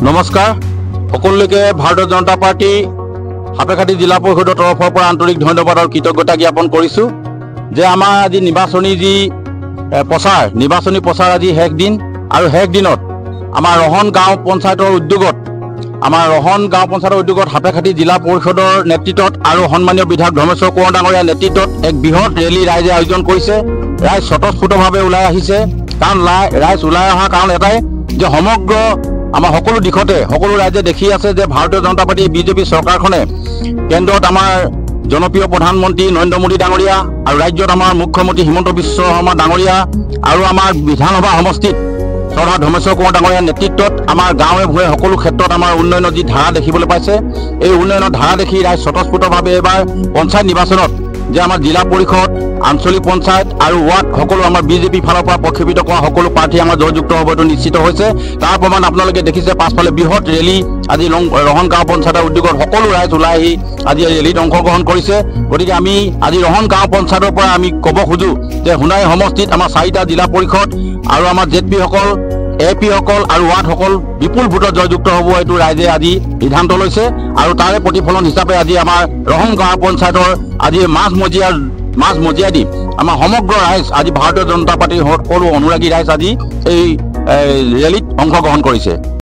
নমস্কাৰ সকলোকে ভাৰতীয় জনতা পাৰ্টি হাপেখাটি জিলা পৰিষদৰ তৰফৰ পৰা আন্তৰিক ধন্যবাদ আৰু কৃতজ্ঞতা জ্ঞাপন কৰিছোঁ যে আমাৰ আজি নিৰ্বাচনী প্ৰচাৰ আজি শেষ দিন আৰু শেষ দিনত আমাৰ ৰহন গাঁও পঞ্চায়তৰ উদ্যোগত হাপেখাটি জিলা পৰিষদৰ নেতৃত্বত আৰু সন্মানীয় বিধায়ক ধৰ্মেশ্বৰ কোঁৱৰ ডাঙৰীয়াৰ নেতৃত্বত এক বৃহৎ ৰেলী ৰাইজে আয়োজন কৰিছে। ৰাইজ স্বতঃস্ফূৰ্তভাৱে ওলাই আহিছে, কাৰণ ৰাইজ ওলাই অহা কাৰণ এটাই যে সমগ্ৰ আমাৰ সকলো দিশতে সকলো ৰাইজে দেখি আছে যে ভাৰতীয় জনতা পাৰ্টি বিজেপি চৰকাৰখনে কেন্দ্ৰত আমাৰ জনপ্ৰিয় প্ৰধানমন্ত্ৰী নৰেন্দ্ৰ মোদী ডাঙৰীয়া আৰু ৰাজ্যত আমাৰ মুখ্যমন্ত্ৰী হিমন্ত বিশ্ব শৰ্মা ডাঙৰীয়া আৰু আমাৰ বিধানসভা সমষ্টিত চৰকাৰ ধৰ্মেশ্বৰ কোঁৱৰ ডাঙৰীয়াৰ নেতৃত্বত আমাৰ গাঁৱে ভূঞে সকলো ক্ষেত্ৰত আমাৰ উন্নয়নৰ যি ধাৰা দেখিবলৈ পাইছে, এই উন্নয়নৰ ধাৰা দেখি ৰাইজ স্বতঃস্ফূৰ্তভাৱে এইবাৰ পঞ্চায়ত নিৰ্বাচনত যে আমাৰ জিলা পৰিষদ, আঞ্চলিক পঞ্চায়ত আৰু ৱাৰ্ড সকলো আমাৰ বিজেপি ফালৰ পৰা প্ৰক্ষেপিত কৰা সকলো প্ৰাৰ্থী আমাৰ জয়যুক্ত হ'ব এইটো নিশ্চিত হৈছে। তাৰ প্ৰমাণ আপোনালোকে দেখিছে, পাছফালে বৃহৎ ৰেলী আজি ৰহন গাঁও পঞ্চায়তৰ উদ্যোগত সকলো ৰাইজ ওলাই আহি আজি ৰেলীত অংশগ্ৰহণ কৰিছে। গতিকে আমি আজি ৰহন গাঁও পঞ্চায়তৰ পৰা আমি ক'ব খোজোঁ যে সোণাৰী সমষ্টিত আমাৰ 4টা জিলা পৰিষদ আৰু আমাৰ জেডপিসকল, এপিসকল আৰু ৱাৰ্ডসকল বিপুল ভোটত জয়যুক্ত হ'ব এইটো ৰাইজে আজি সিদ্ধান্ত লৈছে। আৰু তাৰে প্ৰতিফলন হিচাপে আজি আমাৰ ৰহন গাঁও পঞ্চায়তৰ আজি মাজমজিয়া দি আমাৰ সমগ্ৰ ৰাইজ আজি ভাৰতীয় জনতা পাৰ্টিৰ সকলো অনুৰাগী ৰাইজ আজি এই ৰেলীত অংশগ্ৰহণ কৰিছে।